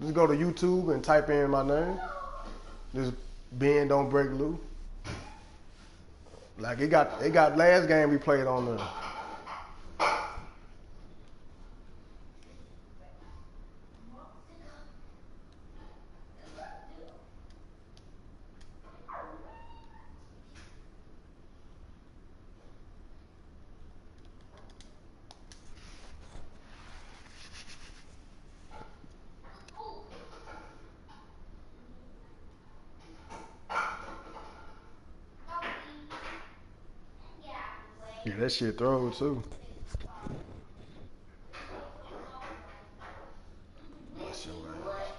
Just go to YouTube and type in my name. Just Bend Don't Break Lou. Like it got last game we played on there. Yeah, that shit throw too. That's your right.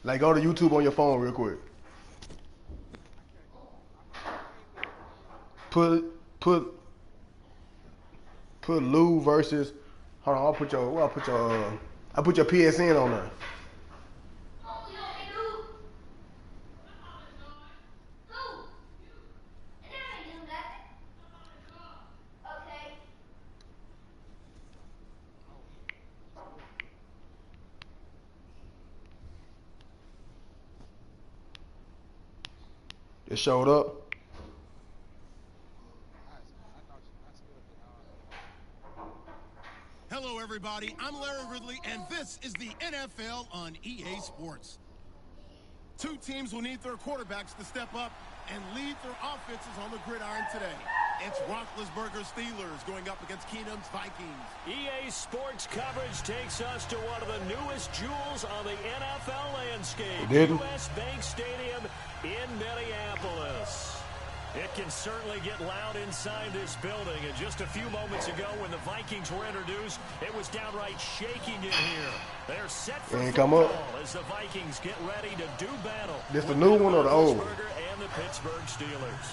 Like go to YouTube on your phone real quick. Put Lou versus. Hold on, I'll put your PSN on there. It showed up. Hello, everybody. I'm Larry Ridley, and this is the NFL on EA Sports. Two teams will need their quarterbacks to step up and lead their offenses on the gridiron today. It's Roethlisberger's Steelers going up against Keenum's Vikings. EA Sports coverage takes us to one of the newest jewels on the NFL landscape. U.S. Bank Stadium in Minneapolis. It can certainly get loud inside this building. And just a few moments ago when the Vikings were introduced, it was downright shaking in here. They're set for football as the Vikings get ready to do battle. This the new one or the old one? And the Pittsburgh Steelers.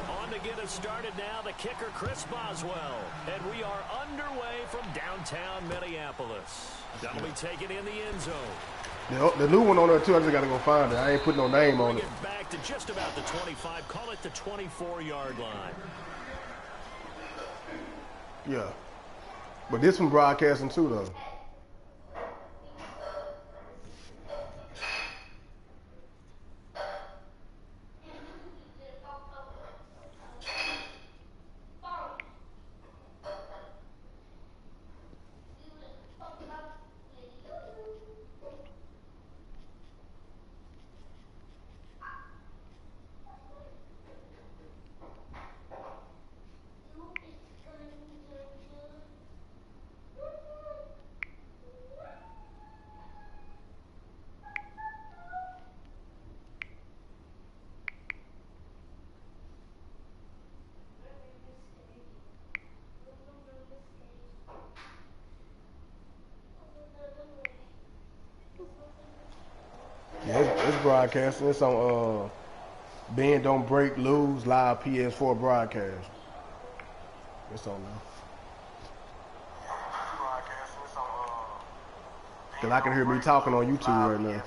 On to get us started now, the kicker Chris Boswell. And we are underway from downtown Minneapolis. That'll be taken in the end zone. The new one on there too, I just gotta go find it. I ain't putting no name on it. Back to just about the 25, call it the 24-yard line. Yeah. But this one broadcasting too though. Yeah, it's broadcasting. It's on Bend Don't Break Lou's live PS4 broadcast. It's on now. Cause I can hear me talking on YouTube right now.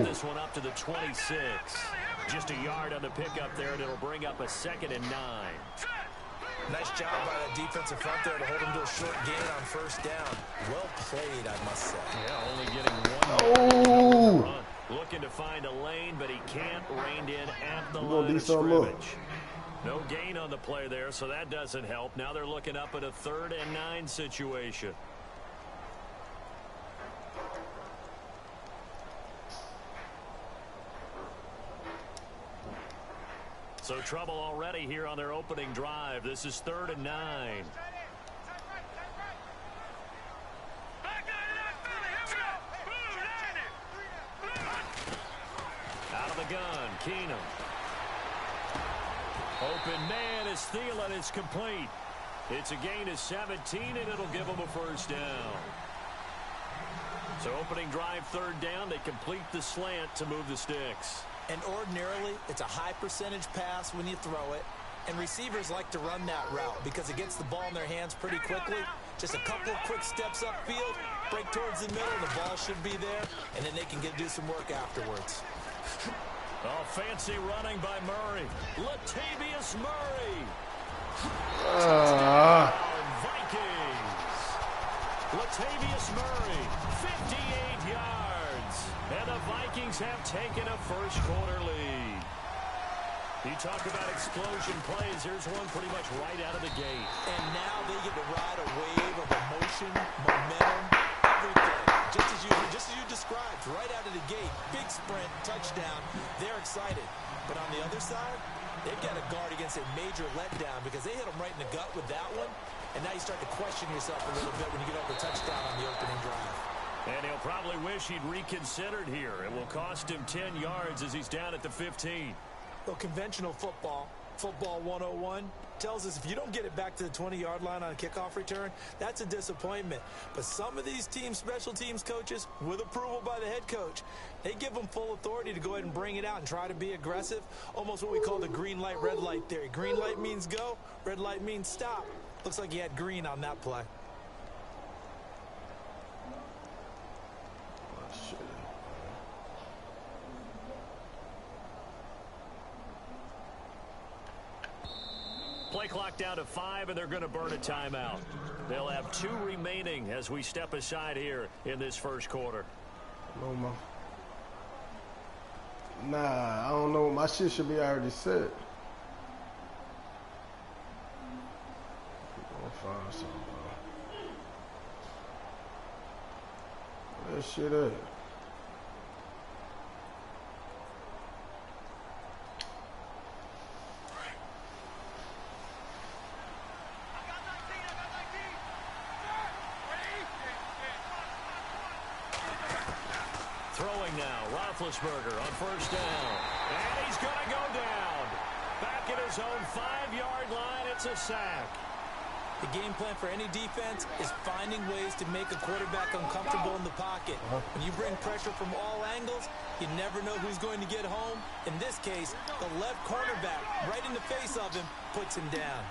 This one up to the 26. Just a yard on the pickup there, and it'll bring up a 2nd and 9. Nice job by the defensive front there to hold him to a short gain on first down. Well played, I must say. Yeah, only getting one run. Looking to find a lane, but he can't rein in at the line of scrimmage. No gain on the play there, so that doesn't help. Now they're looking up at a 3rd and 9 situation. So trouble already here on their opening drive. This is 3rd and 9. Out of the gun, Keenum. Open man is Thielen. It's complete. It's a gain of 17, and it'll give him a first down. So opening drive, third down, they complete the slant to move the sticks. And ordinarily, it's a high percentage pass when you throw it. And receivers like to run that route because it gets the ball in their hands pretty quickly. Just a couple of quick steps upfield, break towards the middle, the ball should be there, and then they can do some work afterwards. Oh, fancy running by Murray. Latavius Murray. Vikings. Latavius Murray, 58 yards. And the Vikings have taken a first quarter lead. You talk about explosion plays. Here's one pretty much right out of the gate. And now they get to ride a wave of emotion, momentum, everything. Just as you described, right out of the gate. Big sprint, touchdown. They're excited. But on the other side, they've got to guard against a major letdown because they hit them right in the gut with that one. And now you start to question yourself a little bit when you get over the touchdown on the opening drive. And he'll probably wish he'd reconsidered here. It will cost him 10 yards as he's down at the 15. Well, conventional football 101, tells us if you don't get it back to the 20-yard line on a kickoff return, that's a disappointment. But some of these teams, special teams coaches, with approval by the head coach, they give them full authority to go ahead and bring it out and try to be aggressive, almost what we call the green light, red light theory. Green light means go, red light means stop. Looks like he had green on that play. Play clock down to 5, and they're going to burn a timeout. They'll have 2 remaining as we step aside here in this first quarter. Nah, I don't know. My shit should be already set. I'll find something. Where that shit at? Throwing now, Roethlisberger on first down. And he's going to go down. Back at his own 5-yard line, it's a sack. The game plan for any defense is finding ways to make a quarterback uncomfortable in the pocket. When you bring pressure from all angles, you never know who's going to get home. In this case, the left cornerback, right in the face of him, puts him down.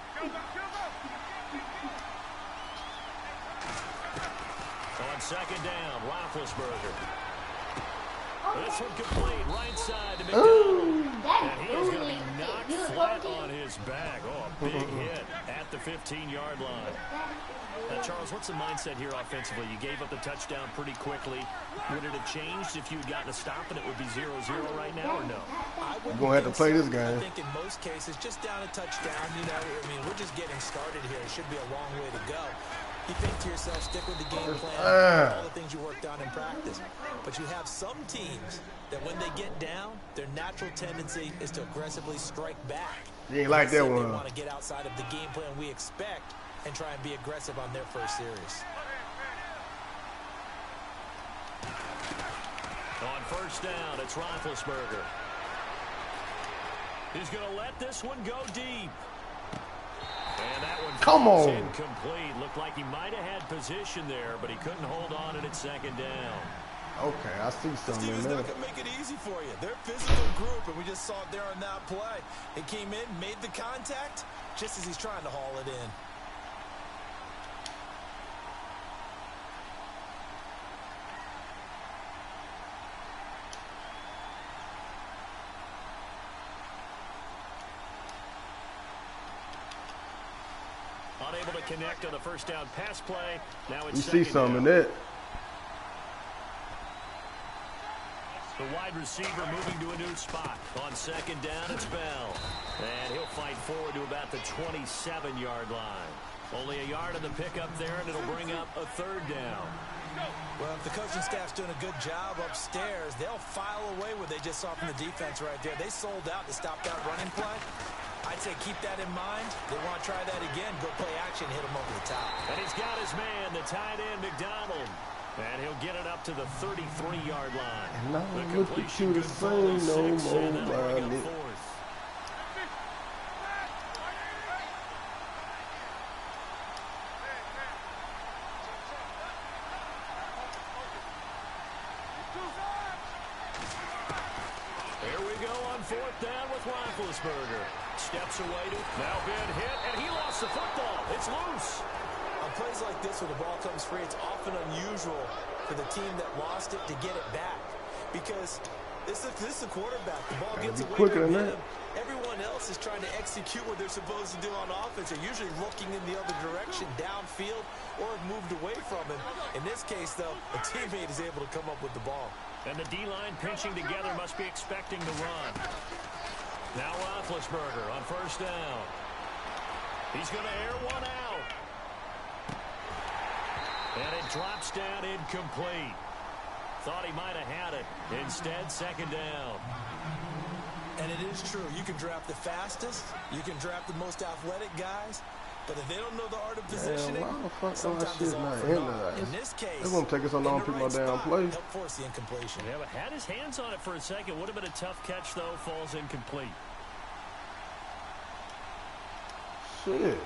On second down, Roethlisberger. This one complete, right side to McDonald. And he is going to be knocked flat on his back. Oh, a big hit at the 15-yard line. Now, Charles, what's the mindset here offensively? You gave up the touchdown pretty quickly. Would it have changed if you had gotten a stop and it would be 0-0 right now, or no? You're going to have to play this game. I think in most cases, just down a touchdown, you know, I mean, we're just getting started here. It should be a long way to go. You think to yourself, stick with the game plan, all the things you worked on in practice. But you have some teams that when they get down, their natural tendency is to aggressively strike back. You ain't like that one. They want to get outside of the game plan we expect and try and be aggressive on their first series. On first down, it's Roethlisberger. He's going to let this one go deep. And that one falls incomplete. Looked like he might have had position there, but he couldn't hold on at second down. Okay, I see something in Steve's there. not going to make it easy for you. They're a physical group, and we just saw it there on that play. He came in, made the contact, just as he's trying to haul it in. Unable to connect on the first down pass play. Now it's you see something in down. that. The wide receiver moving to a new spot. On second down, it's Bell. And he'll fight forward to about the 27-yard line. Only a yard on the pickup there, and it'll bring up a third down. Well, if the coaching staff's doing a good job upstairs, they'll file away what they just saw from the defense right there. They sold out to stop that running play. I'd say keep that in mind. They want to try that again. Go play action, hit him over the top. And he's got his man, the tight end, McDonald. And he'll get it up to the 33-yard line. And I don't look at you the same no more, man. go on 4th down with Roethlisberger. Steps away to now been hit, and he lost the football. It's loose. On plays like this where the ball comes free, it's often unusual for the team that lost it to get it back. Because this is a quarterback. The ball gets away from him. Everyone else is trying to execute what they're supposed to do on offense. They're usually looking in the other direction, downfield, or have moved away from him. In this case, though, a teammate is able to come up with the ball. And the D-line pinching together must be expecting the run. Now Roethlisberger on 1st down. He's going to air one out. And it drops down incomplete. Thought he might have had it. Instead, 2nd down. And it is true. You can draft the fastest. You can draft the most athletic guys. But if they don't know the art of positioning, sometimes it's all for naught. In this case, it's going to take us so long to pick my damn play. Help force the incompletion. Yeah, but had his hands on it for a second. Would have been a tough catch, though. Falls incomplete. Shit.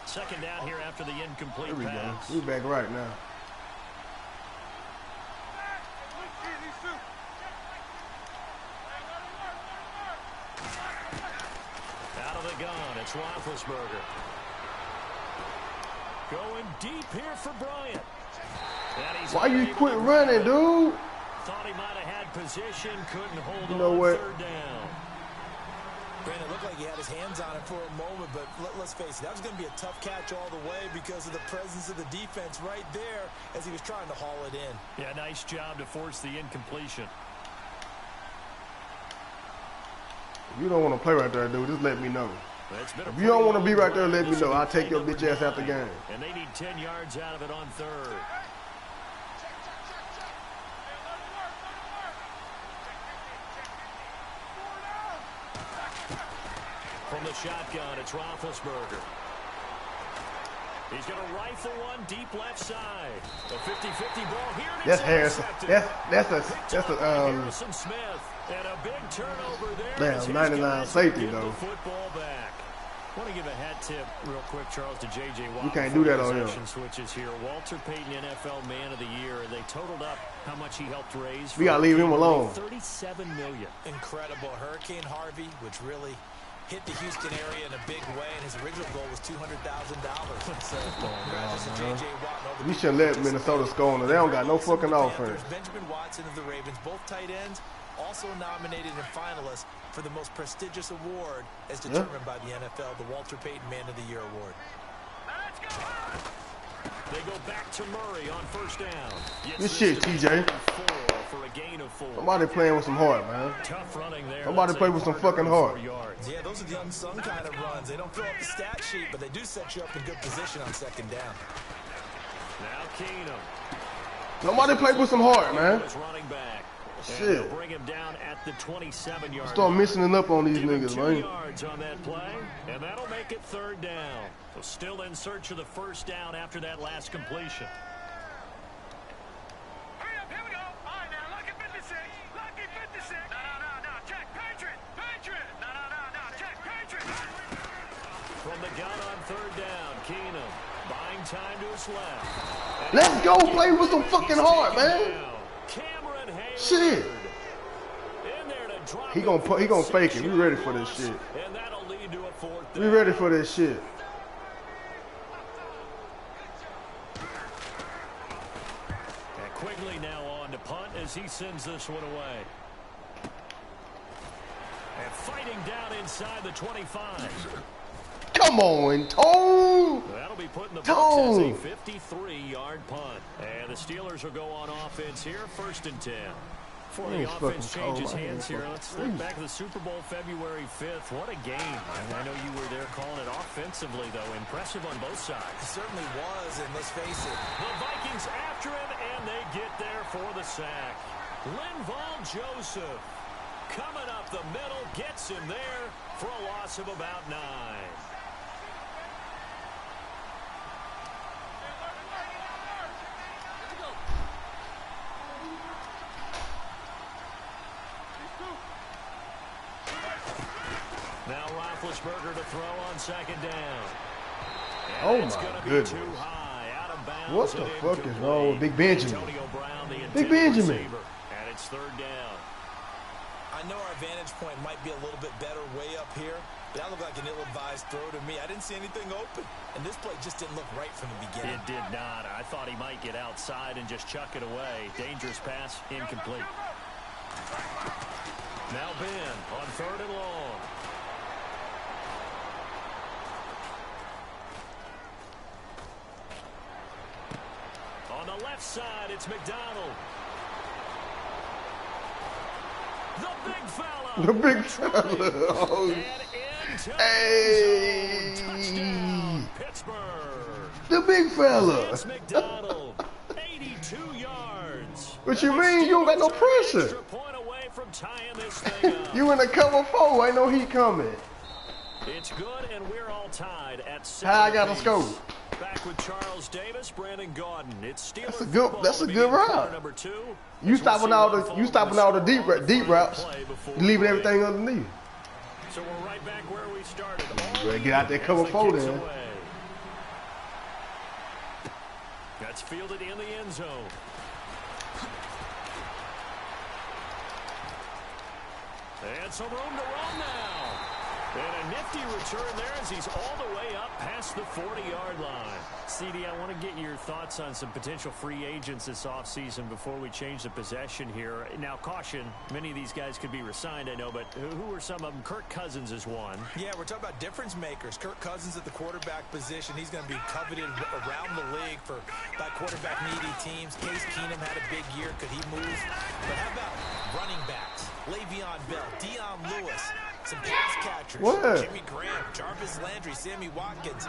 2nd down here after the incomplete pass. We're back right now. Out of the gun, it's Roethlisberger. Going deep here for Bryant. Why you quit running, dude? Thought he might have had position, couldn't hold you know on what? 3rd down. Brandon, it looked like he had his hands on it for a moment, but let's face it, that was going to be a tough catch all the way because of the presence of the defense right there as he was trying to haul it in. Yeah, nice job to force the incompletion. If you don't want to play right there, dude, just let me know. If you don't want to be right there, let me know. I'll take your bitch ass out the game. And they need 10 yards out of it on 3rd. From the shotgun, it's Roethlisberger. He's going to rifle one deep left side. A 50-50 ball here. That's Harrison. That's a Harrison Smith. And a big turnover there. Damn, 99 safety though. Football back. I want to give a hat tip real quick, Charles, to J.J. Watt. You can't do that on him. Switches here. Walter Payton, NFL Man of the Year. They totaled up how much he helped raise. We got to leave him alone. $37 million. Incredible. Hurricane Harvey, which really hit the Houston area in a big way, and his original goal was $200,000. So, congratulations to J.J. Watt. We should let Minnesota score on it. They don't got no fucking offense. Benjamin Watson of the Ravens, both tight ends, also nominated and finalists for the most prestigious award as determined by the NFL, the Walter Payton Man of the Year Award. They go back to Murray on 1st down. Good shit, TJ. For a gain of 4. Somebody playing with some heart, man. Tough running there. Somebody play with some fucking heart. Yeah, those are the unsung kind of runs. They don't fill up the stat sheet, but they do set you up in good position on 2nd down. Now Keenum. Somebody play with some heart, man. Running back. Shit. Bring him down at the 27-yard. Start missing it up on these niggas, 2 man. yards on that play, and that'll make it 3rd down. So still in search of the 1st down after that last completion. Hurry up, here we go. All right, now, lucky 56. Lucky 56. No, check, Patriot. No, check, Patriot. From the gun on 3rd down, Keenum buying time to his left. Let's go play with some fucking heart, man. Shit. He gonna fake it. We ready for this shit. And that'll lead to a 4th down. We ready for this shit. And Quigley now on to punt as he sends this one away. And fighting down inside the 25. Come on, Tone. That'll be put in the books as a 53-yard punt. And the Steelers will go on offense here, 1st and 10. Before the offense changes hands here, let's look back at the Super Bowl February 5th. What a game. I know you were there calling it offensively, though. Impressive on both sides. It certainly was, and let's face it. The Vikings after him, and they get there for the sack. Linval Joseph coming up the middle, gets him there for a loss of about 9. Now Roethlisberger to throw on 2nd down. And oh my goodness. Too high, out of bounds. What the fuck is wrong with Big Benjamin? Big Benjamin. And it's 3rd down. I know our vantage point might be a little bit better way up here, but that looked like an ill-advised throw to me. I didn't see anything open, and this play just didn't look right from the beginning. It did not. I thought he might get outside and just chuck it away. Dangerous pass, incomplete. Now Ben on 3rd and long. On the left side, it's McDonald. The big fella. The big fella. Oh. Hey. Touchdown, Pittsburgh. The big fella. It's McDonald. 82 yards. What you mean? You don't got no pressure. Extra point away from tying this thing up. You in a cover 4. Ain't no heat coming. It's good, and we're all tied at 7. How I got a score? Back with Charles Davis, Brandon Gordon. It's Steelers. That's a good route. Number 2. You stopping all the deep routes. You leaving everything underneath. So we're right back where we started. Better get out there cover 4 then. That's fielded in the end zone. And some room to run now. And a nifty return there as he's all the way up past the 40-yard line. CD, I want to get your thoughts on some potential free agents this offseason before we change the possession here. Now, caution, many of these guys could be re-signed, I know, but who are some of them? Kirk Cousins is one. Yeah, we're talking about difference makers. Kirk Cousins at the quarterback position. He's going to be coveted around the league by quarterback-needy teams. Case Keenum had a big year. Could he move? But how about running backs? Le'Veon Bell, Dion Lewis, some pass catchers. What? Jimmy Graham, Jarvis Landry, Sammy Watkins.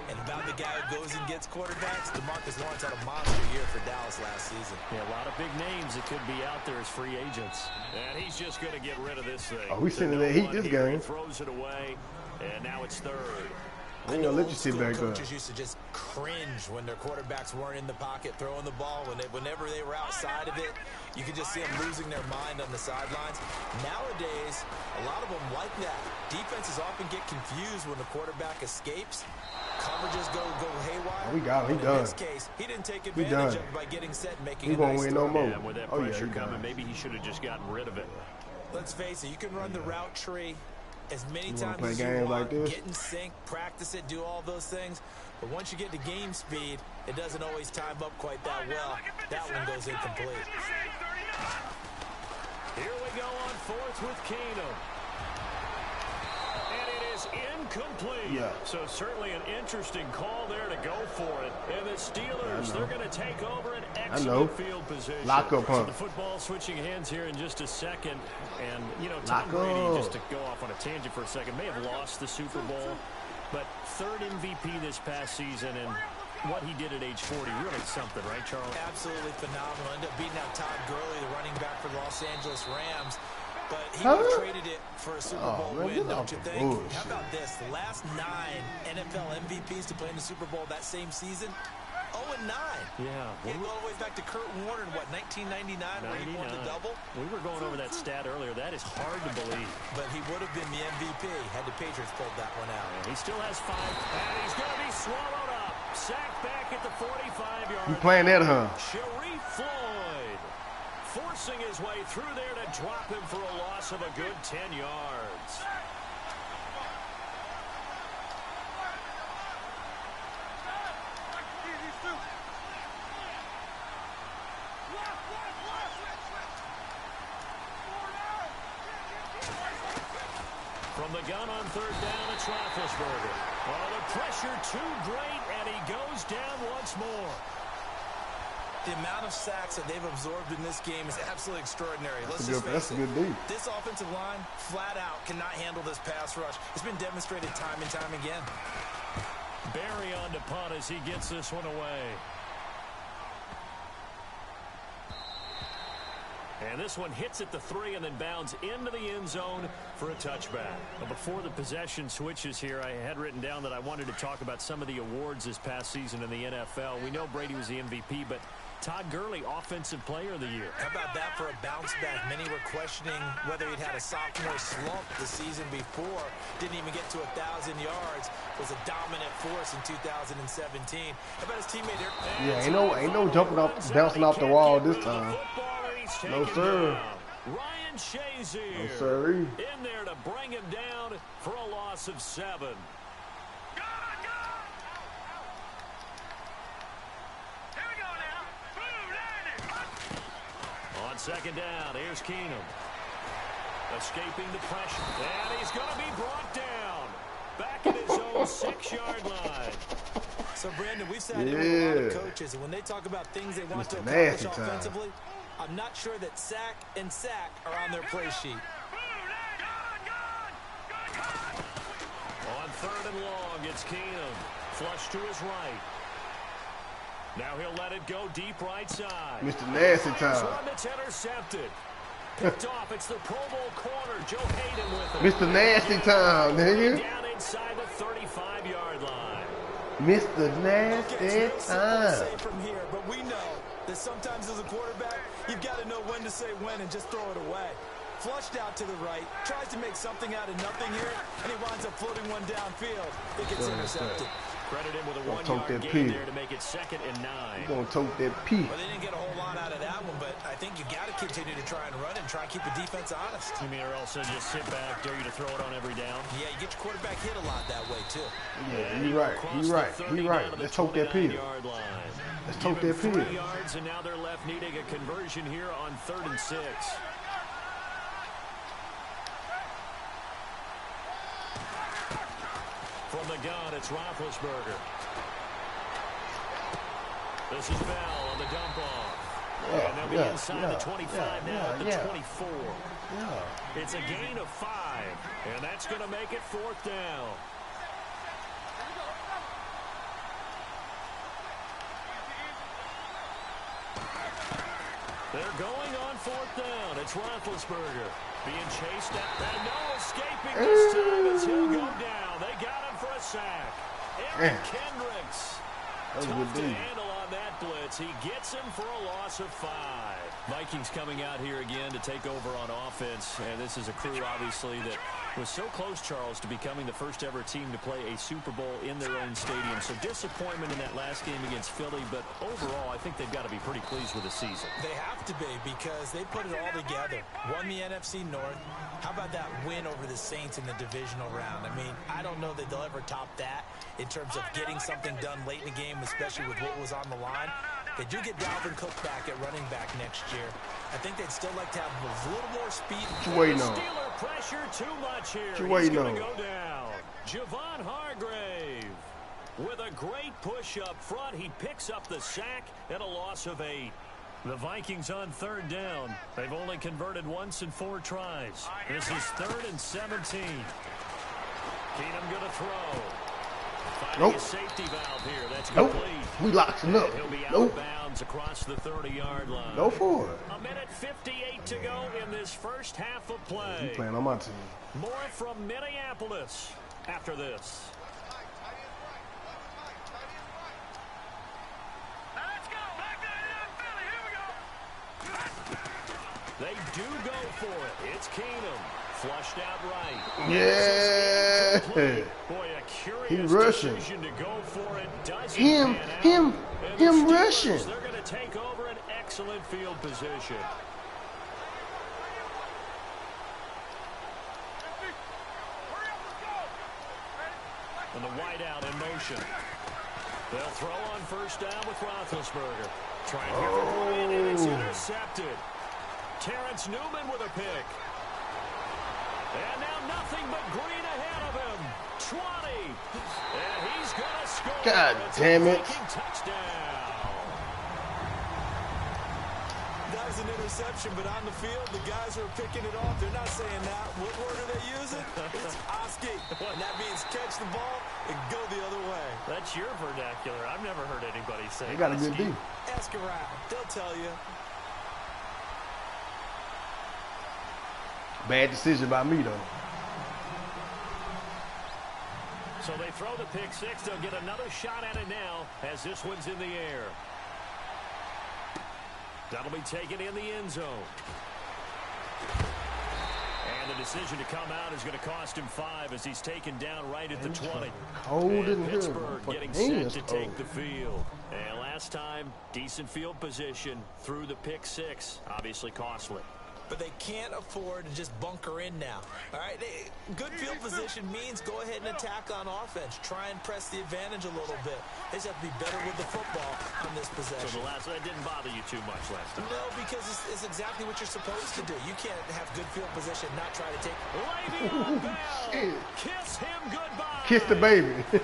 And about the guy who goes and gets quarterbacks, DeMarcus Lawrence had a monster year for Dallas last season. Yeah, a lot of big names that could be out there as free agents. And he's just going to get rid of this thing. Oh, we sending that heat this game. He throws it away, and now it's 3rd. I ain't gonna let you sit back up. Coaches used to just cringe when their quarterbacks weren't in the pocket throwing the ball. Whenever they were outside of it, you could just see them losing their mind on the sidelines. Nowadays, a lot of them like that. Defenses often get confused when the quarterback escapes. Coverages go haywire. Oh, we got him. He done. In this case, he didn't take advantage of it by getting set and making he a won't nice win no more. Yeah, with that pressure coming, maybe he should have just gotten rid of it. Let's face it, you can run the route tree as many times play as games you want, like this? get in sync, practice it, do all those things. But once you get to game speed, it doesn't always time up quite that well. That one goes incomplete. Here we go on 4th with Keenum. And it is incomplete. Yeah. So certainly an interesting call there to go for it. And the Steelers, they're going to take over an excellent field position. Lock up, huh? So the football switching hands here in just a second. And, you know, Tom Brady, just to go off on a tangent for a second, may have lost the Super Bowl. But 3rd MVP this past season, and what he did at age 40, really something, right, Charles? Absolutely phenomenal. Ended up beating out Todd Gurley, the running back for the Los Angeles Rams. But he would have traded it for a Super Bowl win, don't you think? How about this? The last 9 NFL MVPs to play in the Super Bowl that same season, 0-9. Yeah. He go all the way back to Kurt Warner in, 1999, where he won the double? We were going over that stat earlier. That is hard to believe. But he would have been the MVP had the Patriots pulled that one out. And he still has 5, and he's going to be swallowed up. Sacked back at the 45-yard line. You playing that, huh? Sharif Floyd forcing his way through there to drop him for a loss of a good 10 yards. From the gun on 3rd down, it's Roethlisberger. Oh, the pressure too great, and he goes down once more. The amount of sacks that they've absorbed in this game is absolutely extraordinary. Let's just face That's a it. good deal. This offensive line, flat out, cannot handle this pass rush. It's been demonstrated time and time again. Barry on to punt as he gets this one away. And this one hits at the 3 and then bounds into the end zone for a touchback. But before the possession switches here, I had written down that I wanted to talk about some of the awards this past season in the NFL. We know Brady was the MVP, but Todd Gurley, Offensive Player of the Year. How about that for a bounce back? Many were questioning whether he'd had a sophomore slump the season before. Didn't even get to 1,000 yards. Was a dominant force in 2017. How about his teammate here? Yeah, ain't no jumping off, bouncing off the wall this time. No, sir. Ryan And Shazier No, sorry. in there to bring him down for a loss of 7. On second down, here's Keenum. Escaping the pressure. And he's going to be brought down. Back at his own 6-yard line. So, Brandon, we've sat here with a lot of coaches, and when they talk about things they want to accomplish offensively, I'm not sure that sack and sack are on their play sheet. On 3rd and long, it's Keenum. Flush to his right. Now he'll let it go deep right side. Mr. Nasty There's time. one that's intercepted. Picked off. It's the Pro Bowl corner, Joe Hayden with it. Mr. Nasty time, nigga. Down inside the 35-yard line. Mr. Nasty It's real simple to time. say from here, but we know that sometimes as a quarterback, you've got to know when to say when and just throw it away. Flushed out to the right, tries to make something out of nothing here, and he winds up floating one downfield. It gets intercepted. Credit him with a Gonna tote 1-yard that gain pig. there to make it 2nd and 9. You gonna tote that P. Well, they didn't get a whole lot out of that one, but I think you got to continue to try and run and try and keep the defense honest. You mean or else they'll just sit back, dare you to throw it on every down? Yeah, you get your quarterback hit a lot that way, too. Yeah, you right. Across You the right. 30 You right. down to the Let's tote that P. 29-yard line. Let's tote Give that him P. 3 yards, and now they're left needing a conversion here on 3rd and 6. From the gun, it's Roethlisberger. This is Bell on the dump off. And they'll be inside the 25 now at the 24. It's a gain of 5, and that's going to make it 4th down. They're going on 4th down. It's Roethlisberger being chased at, and no escaping this time as he'll go down. They got him for a sack. Eric Kendricks. That was a Tough good to D. handle on that blitz. He gets him for a loss of 5. Vikings coming out here again to take over on offense. And this is a crew, obviously, that was so close, Charles, to becoming the first ever team to play a Super Bowl in their own stadium. So disappointment in that last game against Philly. But overall, I think they've got to be pretty pleased with the season. They have to be because they put it all together. Won the NFC North. How about that win over the Saints in the divisional round? I mean, I don't know that they'll ever top that in terms of getting something done late in the game, especially with what was on the line. They do get Dalvin Cook back at running back next year. I think they'd still like to have a little more speed. What you waiting on? Steeler pressure too much here. What you waiting He's on? going to go down. Javon Hargrave with a great push up front. He picks up the sack and a loss of 8. The Vikings on 3rd down. They've only converted once in 4 tries. This is 3rd and 17. Keenum going to throw. Finding Nope. a safety valve here. That's Nope. complete. We locked him up. He'll be out Nope. of bounds across the 30-yard line. Go for it. A minute 58 to go in this first half of play. You playing on my team. More from Minneapolis after this. Now let's go. Back to Philly. Here we go. They do go for it. It's Keenum. Flushed out right. Yeah. Boy, a curious He rushing. decision to go for it. Doesn't Him pan out. And the him Steelers, rushing. They're going to take over an excellent field position. And the wideout in motion. They'll throw on 1st down with Roethlisberger. Trying here for Bryant, and it's intercepted. Terrence Newman with a pick. And now nothing but green ahead of him. 20. And he's going to score. God It's damn a it. Viking touchdown. That was an interception, but on the field, the guys who are picking it off, they're not saying that. What word are they using? It's Oski. And that means catch the ball and go the other way. That's your vernacular. I've never heard anybody say They got a good Husky. D. Ask around. They'll tell you. Bad decision by me, though. So they throw the pick 6. They'll get another shot at it now as this one's in the air. That'll be taken in the end zone. And the decision to come out is going to cost him 5 as he's taken down right at the 20. Cold in And here. Pittsburgh Fucking getting set hands to cold. take the field. And last time, decent field position through the pick 6. Obviously costly. but they can't afford to just bunker in now. All right, good field position means go ahead and attack on offense. Try and press the advantage a little bit. They just have to be better with the football on this possession. So the last one didn't bother you too much last time? No, because it's exactly what you're supposed to do. You can't have good field position, not try to take. Le'Veon Bell. Kiss him goodbye. Kiss the baby. And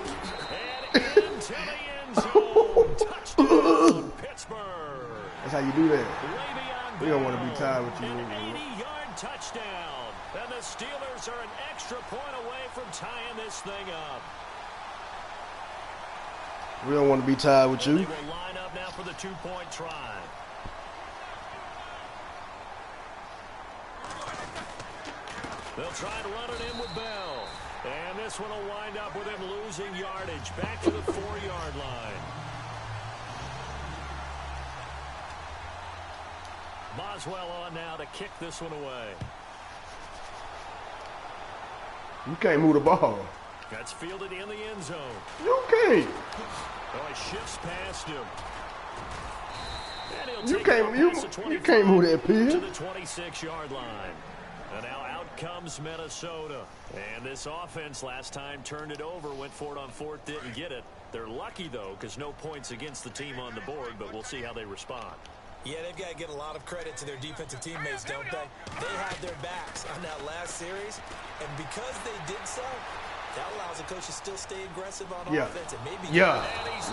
into the end zone. Touchdown, Pittsburgh. That's how you do that. Le'Veon We don't want to be Bell, tied with you. an 80-yard touchdown. And the Steelers are an extra point away from tying this thing up. We don't want to be tied with They you. will line up now for the two-point try. They'll try and run it in with Bell. And this one will wind up with him losing yardage back to the 4-yard line. Boswell on now to kick this one away. You can't move the ball. That's fielded in the end zone. You can't. Oh, he shifts past him. And he'll You take can't. it past the You can't move that to pin. the 26-yard line. And now out comes Minnesota. And this offense last time turned it over, went for it on fourth, didn't get it. They're lucky, though, because no points against the team on the board, but we'll see how they respond. Yeah, they've got to get a lot of credit to their defensive teammates, don't they? They had their backs on that last series, and because they did so, that allows the coach to still stay aggressive on offense. And maybe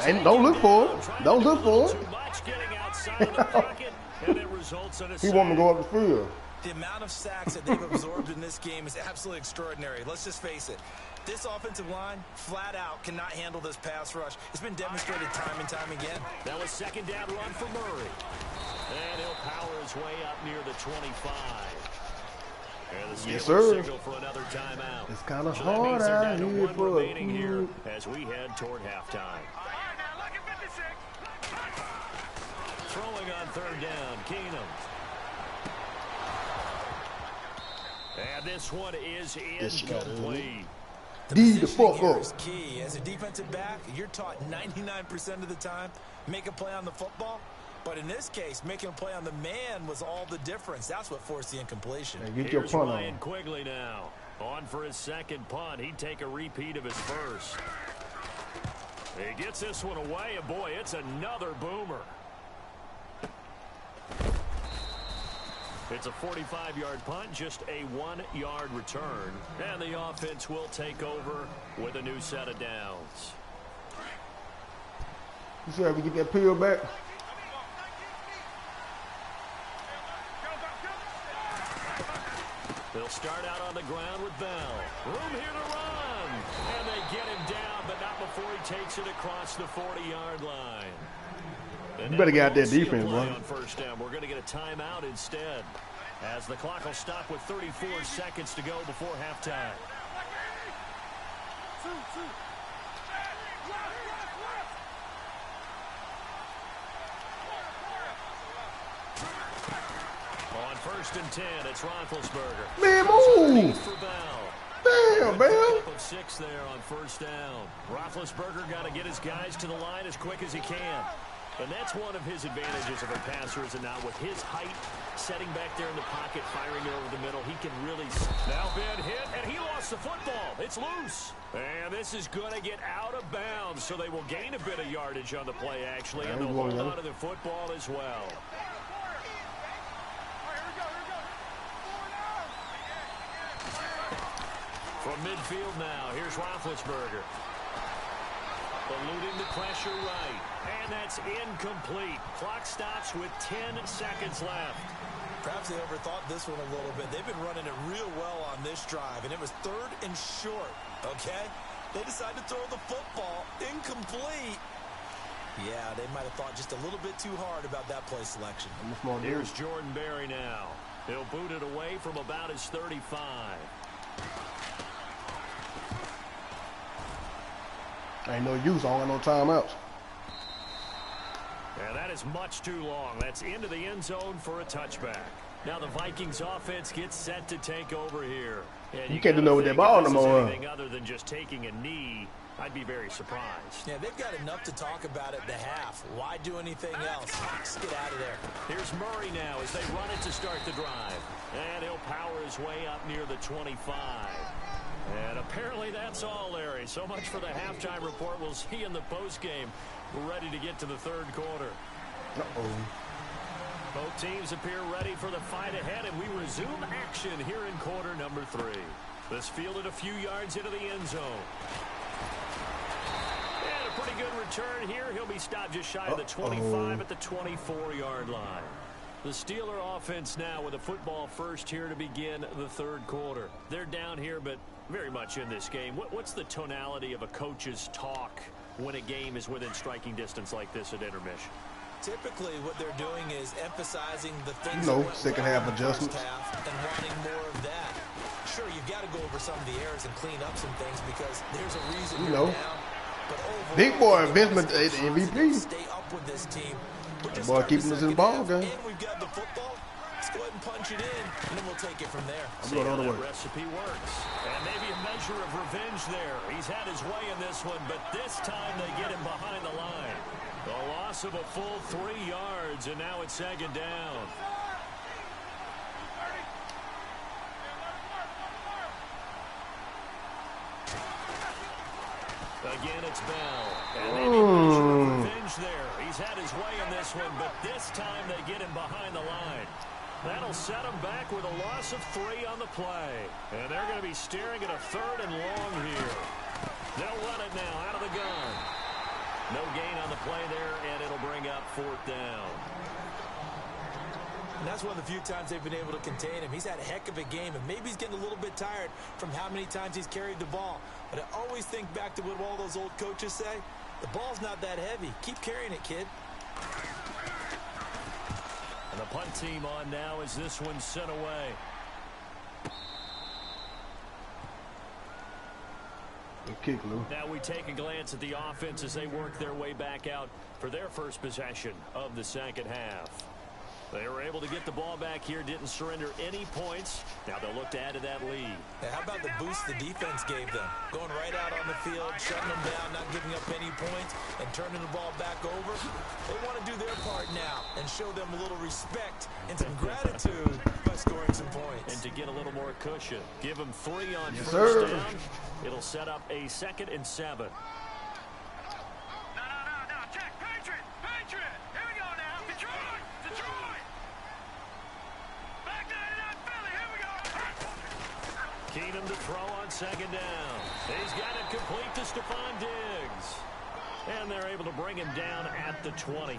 And don't look for it. Don't look for it. Too much getting outside of the pocket, and it results in a He want me to go up the field. the amount of sacks that they've absorbed in this game is absolutely extraordinary. Let's just face it. This offensive line, flat out, cannot handle this pass rush. It's been demonstrated time and time again. That was second down run for Murray. And he'll power his way up near the 25. And the Steelers signal for another timeout. It's kind of So hard out here one for remaining here as we head toward halftime. All right, now look at 56. Throwing on third down, Keenum. And this one is incomplete. The fuck Here up. is key. As a defensive back, you're taught 99% of the time, make a play on the football. But in this case, making a play on the man was all the difference. That's what forced the incompletion. Hey, get your Here's punt Ryan on. Quigley now. On for his second punt. He'd take a repeat of his first. He gets this one away, and boy, it's another boomer. It's a 45-yard punt, just a 1-yard return. And the offense will take over with a new set of downs. You see how we get that peel back? They'll start out on the ground with Bell. Room here to run. And they get him down, but not before he takes it across the 40-yard line. And You better get out there we'll see a defense, play bro. on first down. We're going to get a timeout instead, as the clock will stop with 34 seconds to go before halftime. On first and 10, it's Roethlisberger. Man, move. For Bell. Damn, Bell. Of 6 there on first down. Roethlisberger got to get his guys to the line as quick as he can. And that's one of his advantages of a passer, is it not? With his height, setting back there in the pocket, firing it over the middle, he can really... Now Ben hit, and he lost the football. It's loose. And this is going to get out of bounds, so they will gain a bit of yardage on the play, actually, and they'll hold on to the football as well. From midfield now, here's Roethlisberger. Eluding the pressure right. And that's incomplete. Clock stops with 10 seconds left. Perhaps they overthought this one a little bit. They've been running it real well on this drive, and it was third and short, okay? They decided to throw the football incomplete. Yeah, they might have thought just a little bit too hard about that play selection. Here's Jordan Berry now. He'll boot it away from about his 35. Ain't no use. I don't got no timeouts. And that is much too long. That's into the end zone for a touchback. Now the Vikings offense gets set to take over here. And You can't do nothing with that ball no more. Anything other than just taking a knee. I'd be very surprised. Yeah, they've got enough to talk about at the half. Why do anything else? Just get out of there. Here's Murray now as they run it to start the drive. And he'll power his way up near the 25. And apparently that's all, Larry. So much for the halftime report. We'll see in the postgame. We're ready to get to the third quarter. Both teams appear ready for the fight ahead, and we resume action here in quarter number 3. This fielded a few yards into the end zone. And a pretty good return here. He'll be stopped just shy of the 25 at the 24-yard line. The Steeler offense now with a football first here to begin the third quarter. They're down here, but very much in this game. What's the tonality of a coach's talk when a game is within striking distance like this at intermission? Typically, what they're doing is emphasizing the things second half adjustments and wanting more of that. Sure, you've got to go over some of the errors and clean up some things because there's a reason you're down. But overall, big boy investment MVP. Stay up with this team. Boy, keeping us in the ball game. And we've got the football. Let's go ahead and punch it in, and then we'll take it from there. I'm going all the way. Recipe works. And maybe a measure of revenge there. He's had his way in this one, but this time they get him behind the line. The loss of a full 3 yards, and now it's second down. Again, it's Bell. And maybe a measure of revenge there. He's had his way in this one, but this time they get him behind the line. That'll set him back with a loss of 3 on the play. And they're going to be staring at a 3rd and long here. They'll run it now out of the gun. No gain on the play there, and it'll bring up 4th down. And that's one of the few times they've been able to contain him. He's had a heck of a game, and maybe he's getting a little bit tired from how many times he's carried the ball. But I always think back to what all those old coaches say. The ball's not that heavy. Keep carrying it, kid. And the punt team on now as this one's sent away. Kick, Lou. Now we take a glance at the offense as they work their way back out for their first possession of the second half. They were able to get the ball back here, didn't surrender any points. Now they'll look to add to that lead. Now, how about the boost the defense gave them? Going right out on the field, shutting them down, not giving up any points, and turning the ball back over. They want to do their part now and show them a little respect and some gratitude by scoring some points. And to get a little more cushion, give them 3 on first down. It'll set up a 2nd and 7. Keenum to throw on second down. He's got it complete to Stephon Diggs. And they're able to bring him down at the 20.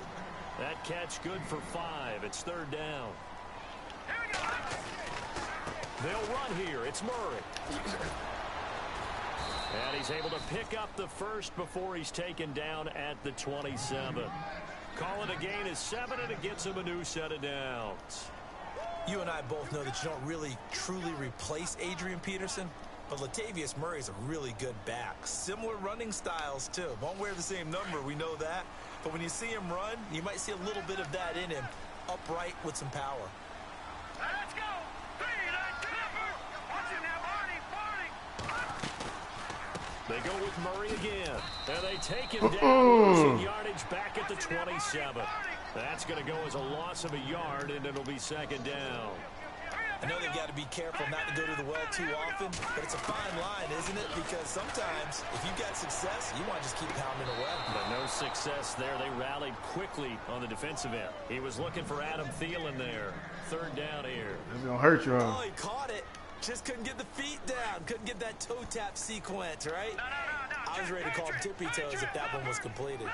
That catch good for 5. It's 3rd down. They'll run here. It's Murray. And he's able to pick up the first before he's taken down at the 27. Call it a gain of 7, and it gets him a new set of downs. You and I both know that you don't really truly replace Adrian Peterson, but Latavius Murray is a really good back. Similar running styles, too. Won't wear the same number, we know that. But when you see him run, you might see a little bit of that in him, upright with some power. Let's go! They go with Murray again. And they take him down, losing yardage back at the 27. That's going to go as a loss of a yard, and it'll be 2nd down. I know they've got to be careful not to go to the well too often, but it's a fine line, isn't it? Because sometimes, if you've got success, you want to just keep pounding away. But no success there. They rallied quickly on the defensive end. He was looking for Adam Thielen there. 3rd down here. It's going to hurt you, huh? Oh, he caught it. Just couldn't get the feet down. Couldn't get that toe tap sequence, right? No. I was ready to call him tippy toes if that one was completed.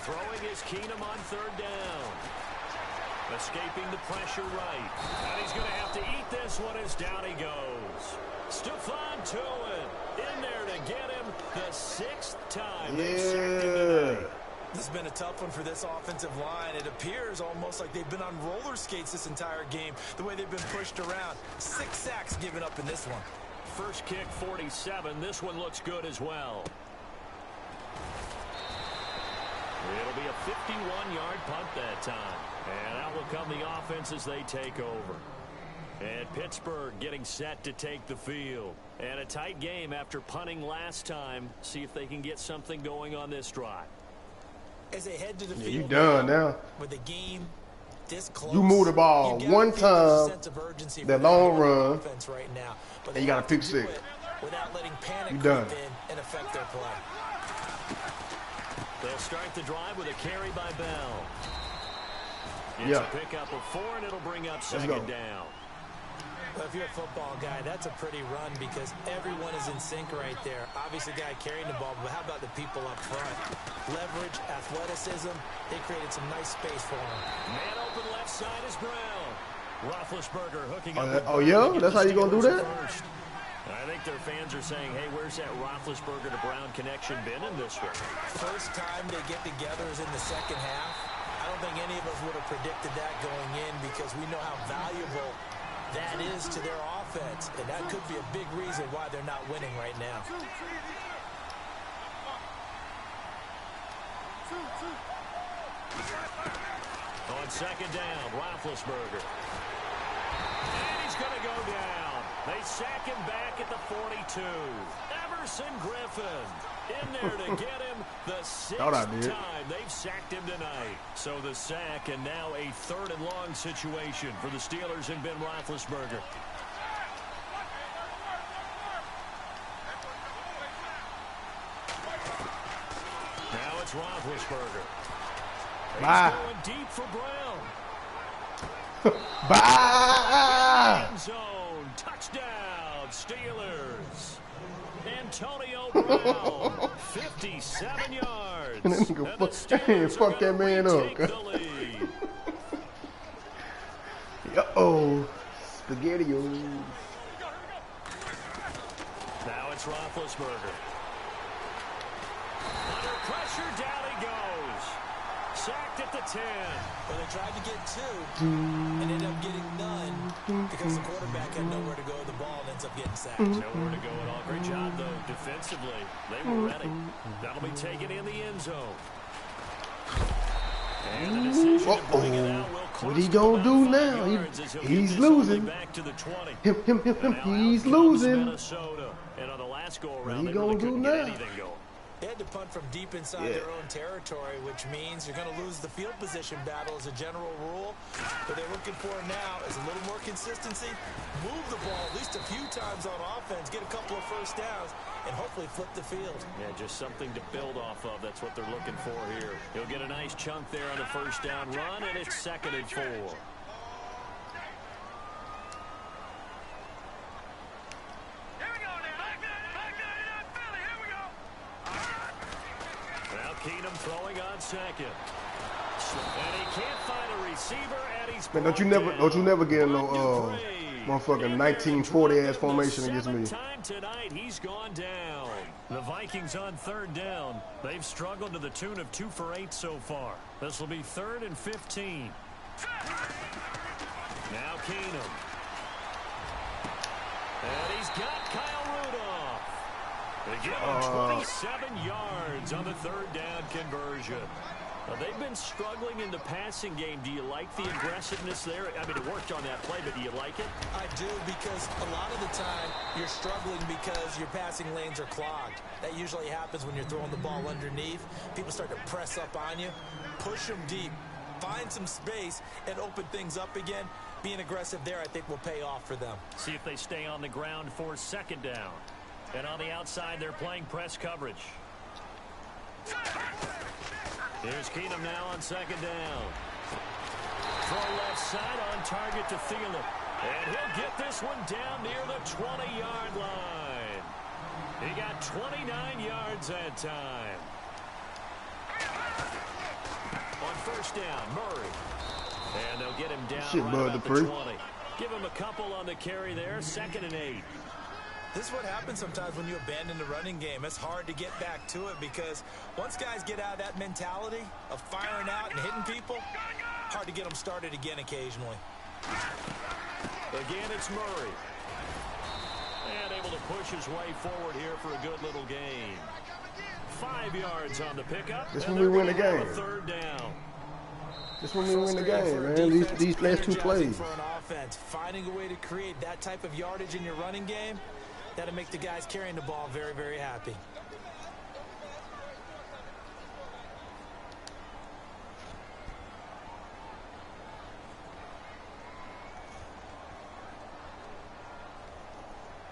Throwing is Keenum on 3rd down. Escaping the pressure right. And he's going to have to eat this one as down he goes. Stephon to it. In there to get him the 6th time. Yeah. This has been a tough one for this offensive line. It appears almost like they've been on roller skates this entire game, the way they've been pushed around. 6 sacks given up in this one. First kick, 47. This one looks good as well. It'll be a 51-yard punt that time. And out will come the offense as they take over. And Pittsburgh getting set to take the field. And a tight game after punting last time. See if they can get something going on this drive. As they head to the Yeah, field you done now. with the game this close, You move the ball one time, that long run, right now, and you got to pick six. Without letting panic You done. creep in and affect their play. They'll start the drive with a carry by Bell. It's Yeah. a pickup of 4, and it'll bring up second down. Well, if you're a football guy, that's a pretty run because everyone is in sync right there. Obviously, the guy carrying the ball, but how about the people up front? Leverage, athleticism, they created some nice space for him. Man open left side is Brown. Roethlisberger hooking up. Oh, yeah? That's how you going to do that? First. I think their fans are saying, hey, where's that Roethlisberger to Brown connection been in this one? First time they get together is in the second half. I don't think any of us would have predicted that going in because we know how valuable that is to their offense, and that could be a big reason why they're not winning right now. On second down, Roethlisberger. And he's going to go down. They sack him back at the 42. Everson Griffin in there to get him the 6th time they've sacked him tonight. So the sack, and now a 3rd and long situation for the Steelers and Ben Roethlisberger. Now it's Roethlisberger. He's going deep for Brown. Bye. End zone. Touchdown, Steelers. Antonio Brown, 57 yards. And then fuck that man up. Uh-oh. Spaghetti-os. Now it's Roethlisberger. Under pressure, down he goes. Sacked at the 10. Well, they tried to get 2 and ended up getting none because the quarterback had nowhere to go with the ball and ends up getting sacked. Nowhere to go at all. Great job, though, defensively. They were ready. That'll be taken in the end zone. And the decision to bring it out will cost what he gonna do now? He's losing. Back to the 20. Him. He's losing. Minnesota. And on the last go around, What he they gonna really do couldn't now? get anything going. They had to punt from deep inside their own territory, which means you're going to lose the field position battle as a general rule. What they're looking for now is a little more consistency, move the ball at least a few times on offense, get a couple of first downs, and hopefully flip the field. Yeah, just something to build off of. That's what they're looking for here. He'll get a nice chunk there on the first down run, and it's 2nd and 4. Keenum throwing on second. And he can't find a receiver, and he's Man, don't you never get no motherfucking 1940 ass formation against me. Time tonight, he's gone down. The Vikings on 3rd down. They've struggled to the tune of 2 for 8 so far. This will be 3rd and 15. Now Keenum. And he's got Kyle Rudolph. They give him 27 yards on the 3rd down conversion. Now, they've been struggling in the passing game. Do you like the aggressiveness there? I mean, it worked on that play, but do you like it? I do, because a lot of the time you're struggling because your passing lanes are clogged. That usually happens when you're throwing the ball underneath. People start to press up on you, push them deep, find some space, and open things up again. Being aggressive there, I think, will pay off for them. See if they stay on the ground for 2nd down. And on the outside, they're playing press coverage. Here's Keenum now on 2nd down. Throw left side on target to Thielen. And he'll get this one down near the 20-yard line. He got 29 yards that time. On 1st down, Murray. And they'll get him down right about the 20. Give him a couple on the carry there. 2nd and 8. This is what happens sometimes when you abandon the running game. It's hard to get back to it because once guys get out of that mentality of firing out and hitting people, hard to get them started again occasionally. Again, it's Murray. And able to push his way forward here for a good little gain. 5 yards on the pickup. This when we win the game. 3rd down. This when we win the game, man. These last 2 plays. For an offense, finding a way to create that type of yardage in your running game, that'll make the guys carrying the ball very, very happy.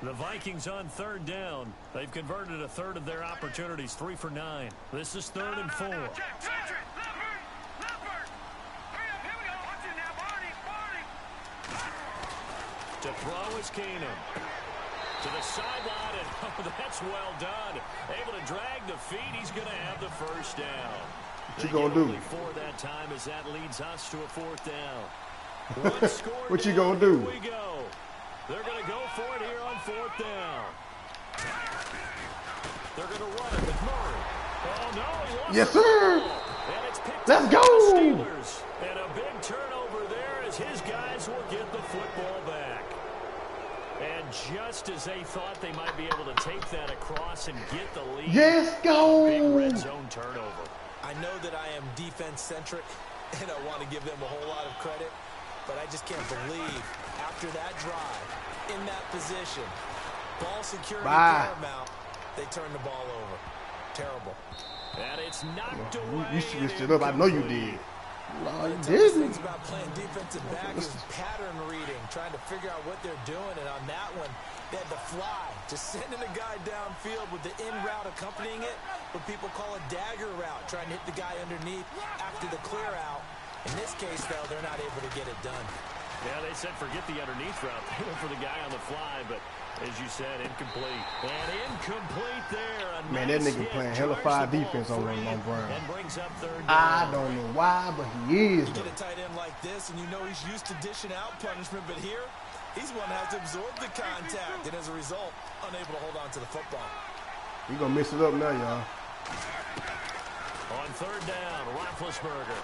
The Vikings on 3rd down. They've converted a third of their opportunities, 3 for 9. This is 3rd and 4. To throw is Keenum. To the sideline, and oh, that's well done. Able to drag the feet. He's going to have the first down. What you gonna do? 4 that time as that leads us to a 4th down. One score What you down. gonna do? Here we go. They're going to go for it here on 4th down. They're going to run it with Murray. Oh, no, he lost yes, the sir. ball. And it's picked Let's up go. by the Steelers. And a big turnover there as his guys will get the football back. And just as they thought they might be able to take that across and get the lead. Yes, go. Big red zone turnover. I know that I am defense-centric, and I want to give them a whole lot of credit, but I just can't believe after that drive, in that position, ball security paramount, they turn the ball over. Terrible. And it's knocked away. You switched it up. I know you did. No, you The didn't. things about playing defensive back is pattern reading, trying to figure out what they're doing. And on that one, they had the fly, just sending a guy downfield with the in route accompanying it, what people call a dagger route, trying to hit the guy underneath after the clear out. In this case, though, they're not able to get it done. Yeah, they said forget the underneath route. They went for the guy on the fly, but as you said, incomplete. And incomplete there. Man, that nigga playing hella fire defense on Brown. And brings up 3rd down. I don't know why, but he is. You get a tight end like this, and you know he's used to dishing out punishment, but here, he's one that has to absorb the contact, and as a result, unable to hold on to the football. We gonna mix it up now, y'all. On 3rd down, Roethlisberger.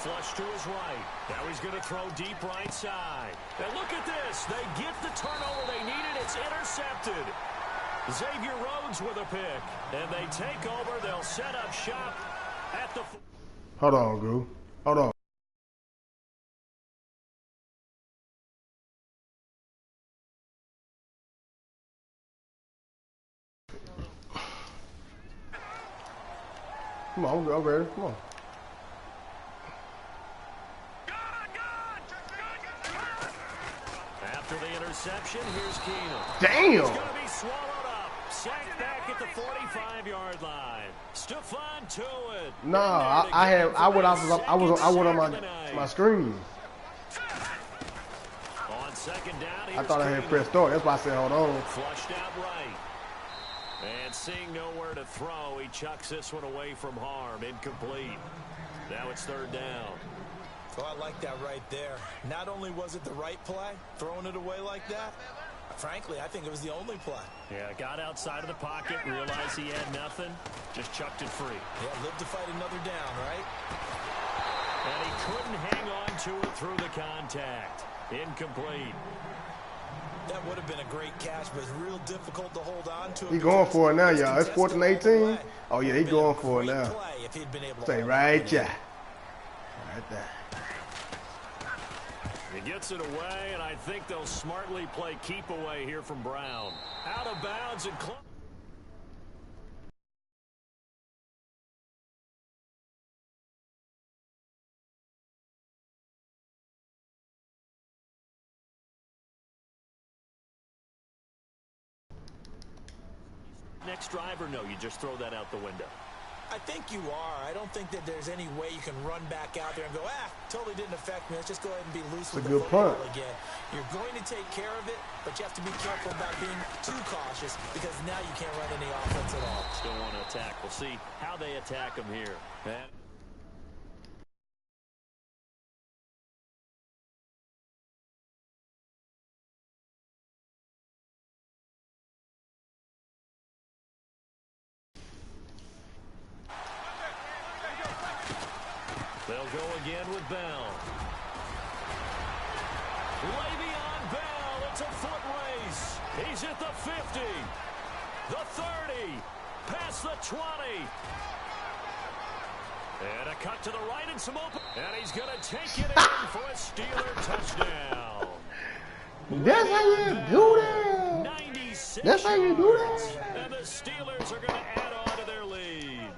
Flush to his right. Now he's going to throw deep right side. And look at this. They get the turnover they needed. It's intercepted. Xavier Rhodes with a pick. And they take over. They'll set up shop at the... Hold on, Gru. Hold on. Come on, I'm ready. Come on. After the interception, here's Keenum. Damn. He's going to be swallowed up. Sacked back at the 45-yard line. Stephon Tuitt. Nah, I went on my screen. On 2nd down, I thought I had pressed start. That's why I said hold on. Flushed out right. And seeing nowhere to throw, he chucks this one away from harm. Incomplete. Now it's 3rd down. Oh, I like that right there. Not only was it the right play, throwing it away like that, frankly, I think it was the only play. Yeah, got outside of the pocket, realized he had nothing, just chucked it free. Yeah, lived to fight another down, right? And he couldn't hang on to it through the contact. Incomplete. That would have been a great catch, but it's real difficult to hold on to it. He going for it now, y'all. It's 4th and 18. Oh, yeah, he going for it now. Stay right there. Right there. He gets it away, and I think they'll smartly play keep away here from Brown. Out of bounds and close. Next drive or no, you just throw that out the window? I think you are. I don't think that there's any way you can run back out there and go, totally didn't affect me. Let's just go ahead and be loose with the football again. You're going to take care of it, but you have to be careful about being too cautious because now you can't run any offense at all. Still want to attack. We'll see how they attack them here. They'll go again with Bell. Le'Veon Bell, it's a foot race. He's at the 50, the 30, past the 20. And a cut to the right and some open. And he's going to take it in for a Steeler touchdown. That's how you do that. 96 That's how you do that. And the Steelers are going to add on to their lead.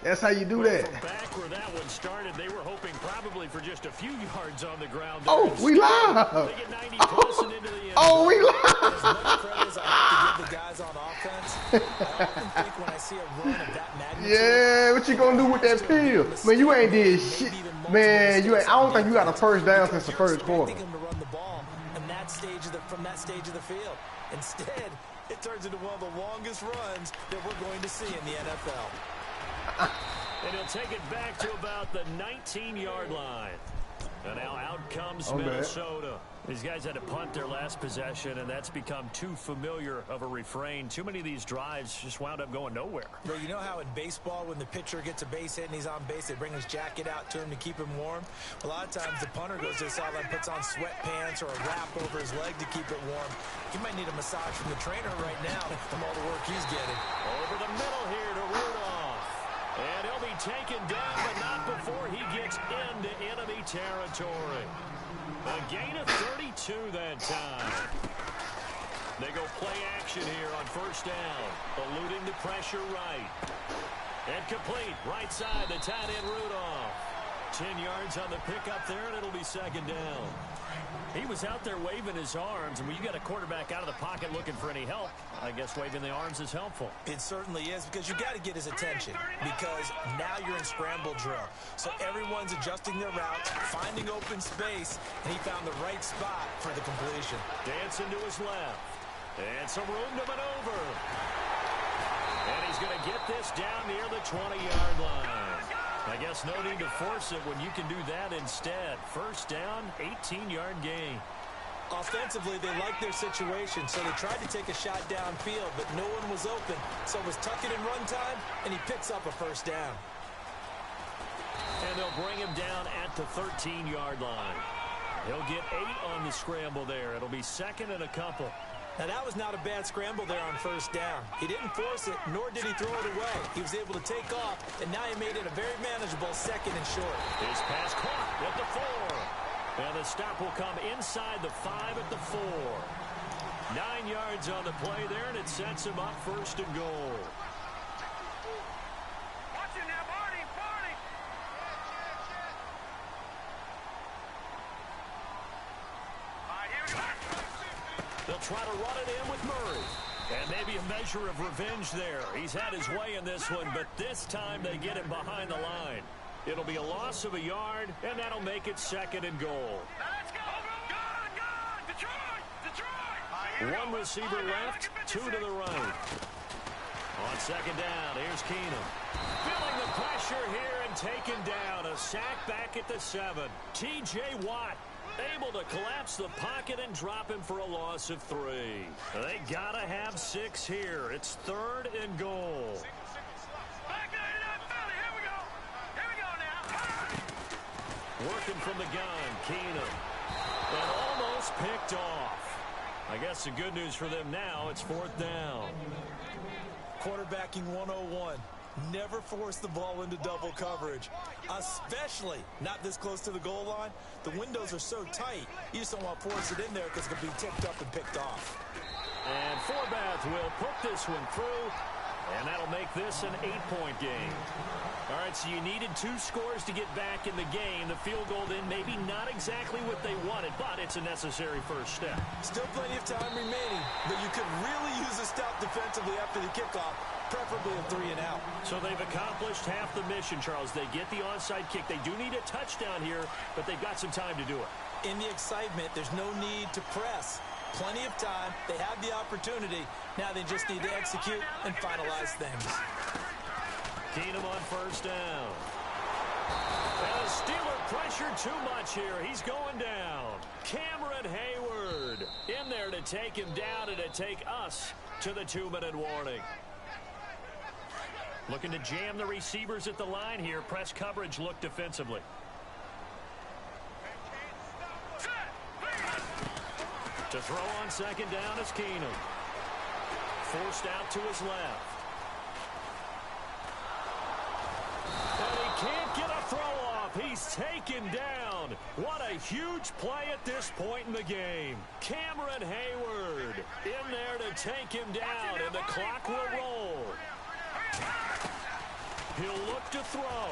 That's how you do that. From back where that one started, they were hoping probably for just a few yards on the ground. Oh, we live. They get 90 plus and into the end. Oh, we live. As much credit as I have to give the guys on offense, I often think when I see a run of that magnitude. Yeah, what you gonna do with that field? Man, you ain't did shit. Man, you ain't. I don't think you got a first down since the first quarter. Him to run the ball in that stage of from that stage of the field. Instead, it turns into one of the longest runs that we're going to see in the NFL. And he'll take it back to about the 19-yard line. And now out comes Minnesota. These guys had to punt their last possession, and that's become too familiar of a refrain. Too many of these drives just wound up going nowhere. Well, you know how in baseball, when the pitcher gets a base hit and he's on base, they bring his jacket out to him to keep him warm? A lot of times the punter goes to the sideline, puts on sweatpants or a wrap over his leg to keep it warm. He might need a massage from the trainer right now from all the work he's getting. Over the middle here to Rudolph. And he'll be taken down, but not before he gets into enemy territory. A gain of 32 that time. They go play action here on first down. Eluding the pressure right. And complete. Right side, the tight end Rudolph. 10 yards on the pickup there, and it'll be second down. He was out there waving his arms, and when you got a quarterback out of the pocket looking for any help, I guess waving the arms is helpful. It certainly is, because you got to get his attention, because now you're in scramble drill. So everyone's adjusting their routes, finding open space, and he found the right spot for the completion. Dancing to his left. And some room to maneuver. And he's going to get this down near the 20-yard line. I guess no need to force it when you can do that instead. First down, 18-yard gain. Offensively, they liked their situation, so they tried to take a shot downfield, but no one was open. So it was tuck it and run time, and he picks up a first down. And they'll bring him down at the 13-yard line. He'll get 8 on the scramble there. It'll be second and a couple. Now, that was not a bad scramble there on first down. He didn't force it, nor did he throw it away. He was able to take off, and now he made it a very manageable second and short. His pass caught at the 4. And the stop will come inside the 5 at the 4. 9 yards on the play there, and it sets him up first and goal. Watch it now, Barney, Barney. All right, here we go. They'll try to run it in with Murray. And maybe a measure of revenge there. He's had his way in this one, but this time they get him behind the line. It'll be a loss of a yard, and that'll make it second and goal. Let's go. Gone. Detroit. Detroit. One receiver left, 2 to the right. On second down, here's Keenum. Feeling the pressure here and taken down. A sack back at the 7. T.J. Watt able to collapse the pocket and drop him for a loss of 3. They gotta have 6 here. It's third and goal. Back there in that valley. Here we go. Here we go now. Working from the gun, Keenum. And almost picked off. I guess the good news for them now, it's fourth down. Quarterbacking 101. Never force the ball into double coverage, especially not this close to the goal line. The windows are so tight, you just don't want to force it in there because it could be tipped up and picked off. And Forbath will put this one through, and that'll make this an 8-point game. All right, so you needed 2 scores to get back in the game. The field goal then maybe not exactly what they wanted, but it's a necessary first step. Still plenty of time remaining, but you could really use a stop defensively after the kickoff, preferably a 3 and out. So they've accomplished half the mission, Charles. They get the onside kick. They do need a touchdown here, but they've got some time to do it. In the excitement, there's no need to press. Plenty of time. They have the opportunity. Now they just need to execute and finalize things. Keenum on first down. And the Steeler pressure too much here. He's going down. Cameron Hayward in there to take him down and to take us to the 2-minute warning. Looking to jam the receivers at the line here. Press coverage look defensively. To throw on second down is Keenum. Forced out to his left. And he can't get a throw off. He's taken down. What a huge play at this point in the game. Cameron Hayward in there to take him down, and the clock will roll. He'll look to throw.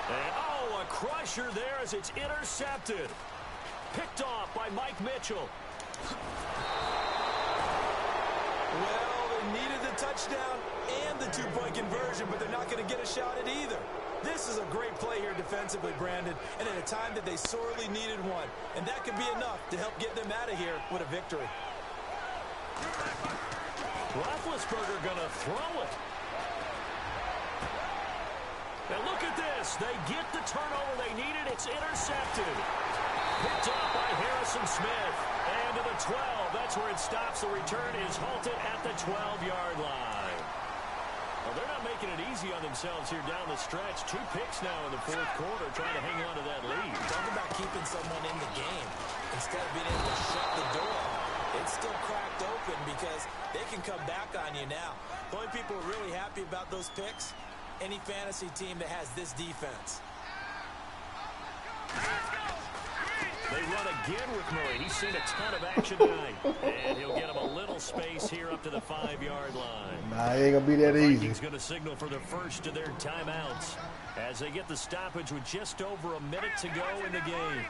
And, oh, a crusher there as it's intercepted. Picked off by Mike Mitchell. Well, they needed the touchdown and the two-point conversion, but they're not going to get a shot at either. This is a great play here defensively, Brandon, and at a time that they sorely needed one. And that could be enough to help get them out of here with a victory. Roethlisberger going to throw it. Now look at this. They get the turnover they needed. It's intercepted. Picked up by Harrison Smith. And to the 12. That's where it stops. The return is halted at the 12-yard line. Well, they're not making it easy on themselves here down the stretch. 2 picks now in the fourth quarter, trying to hang on to that lead. Talk about keeping someone in the game instead of being able to shut the door. It's still cracked open because they can come back on you now. The only people who are really happy about those picks, any fantasy team that has this defense. They run again with Murray. He's seen a ton of action tonight. And he'll get him a little space here up to the 5-yard line. Nah, it ain't going to be that easy. He's going to signal for the first of their timeouts as they get the stoppage with just over a minute to go in the game.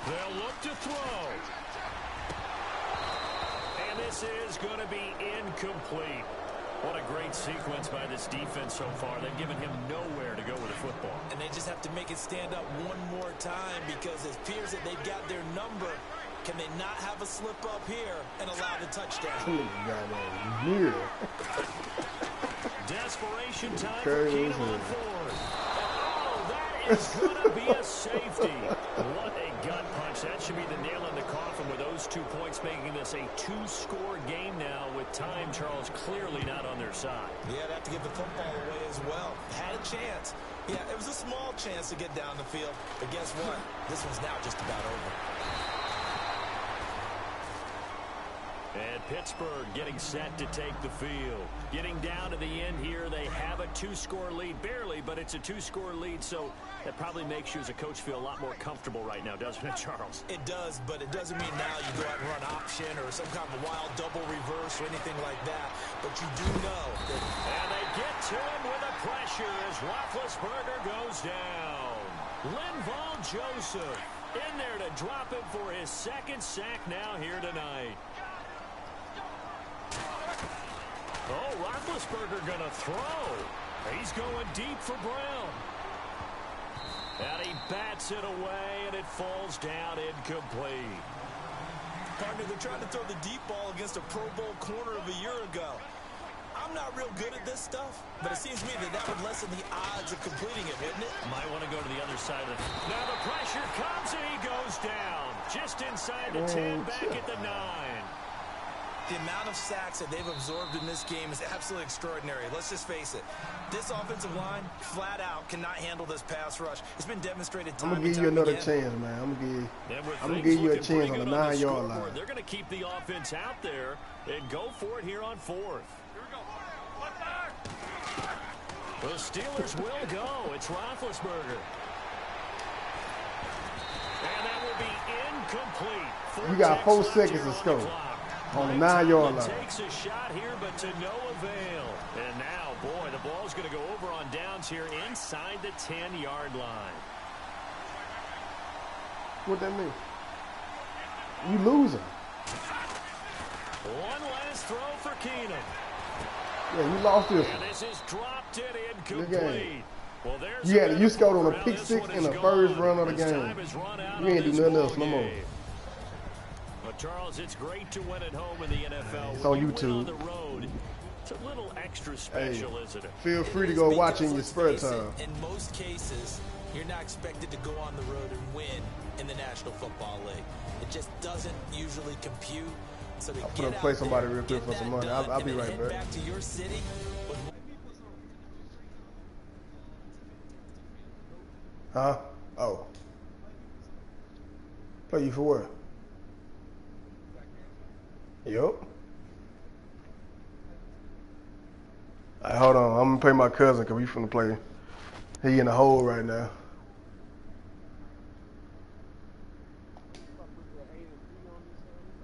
They'll look to throw. And this is going to be incomplete. What a great sequence by this defense so far. They've given him nowhere to go with the football. And they just have to make it stand up one more time because it appears that they've got their number. Can they not have a slip up here and allow the touchdown? Desperation time for Keenum on fourth. Oh, that is going to be a safety. What a gut punch. That should be the nail in the coffin with those 2 points, making this a 2-score game now with time, Charles, clearly not on their side. Yeah, they have to give the football away as well. Had a chance. Yeah, it was a small chance to get down the field. But guess what? This one's now just about over. And Pittsburgh getting set to take the field. Getting down to the end here, they have a 2-score lead. Barely, but it's a 2-score lead, so that probably makes you as a coach feel a lot more comfortable right now, doesn't it, Charles? It does, but it doesn't mean now you go out and run option or some kind of wild double reverse or anything like that. But you do know that... And they get to him with the pressure as Roethlisberger goes down. Linval Joseph in there to drop him for his second sack now here tonight. Oh, Roethlisberger going to throw. He's going deep for Brown. And he bats it away, and it falls down incomplete. Partner, they're trying to throw the deep ball against a Pro Bowl corner of a year ago. I'm not real good at this stuff, but it seems to me that would lessen the odds of completing it, wouldn't it? Might want to go to the other side of it. Now the pressure comes, and he goes down. Just inside the 10, back at the 9. The amount of sacks that they've absorbed in this game is absolutely extraordinary. Let's just face it. This offensive line, flat out, cannot handle this pass rush. It's been demonstrated time and time again. I'm going to give you another chance, man. I'm going to give you a chance on the 9-yard line. They're going to keep the offense out there and go for it here on fourth. Here we go. The Steelers will go. It's Roethlisberger. And that will be incomplete. You got 4 seconds to score on the 9-yard line. Takes a shot here, but to no avail. And now, boy, the ball's going to go over on downs here inside the 10-yard line. What that mean? You losing. One last throw for Keenum. Yeah, you lost this one. And this is dropped it incomplete. Well, you scored on a pick 6 in the first run of the game. You ain't do nothing else no more. But Charles, it's great to win at home in the NFL. It's on YouTube. On the road, it's a little extra special, isn't it? Feel free to go watch in your spare time. In most cases, you're not expected to go on the road and win in the National Football League. It just doesn't usually compute. So I'm going to play somebody real quick for some money. I'll be right back. Back to your city. Huh? Oh. Play you for what? Yup. All right, hold on. I'm gonna play my cousin because we finna play. He in the hole right now.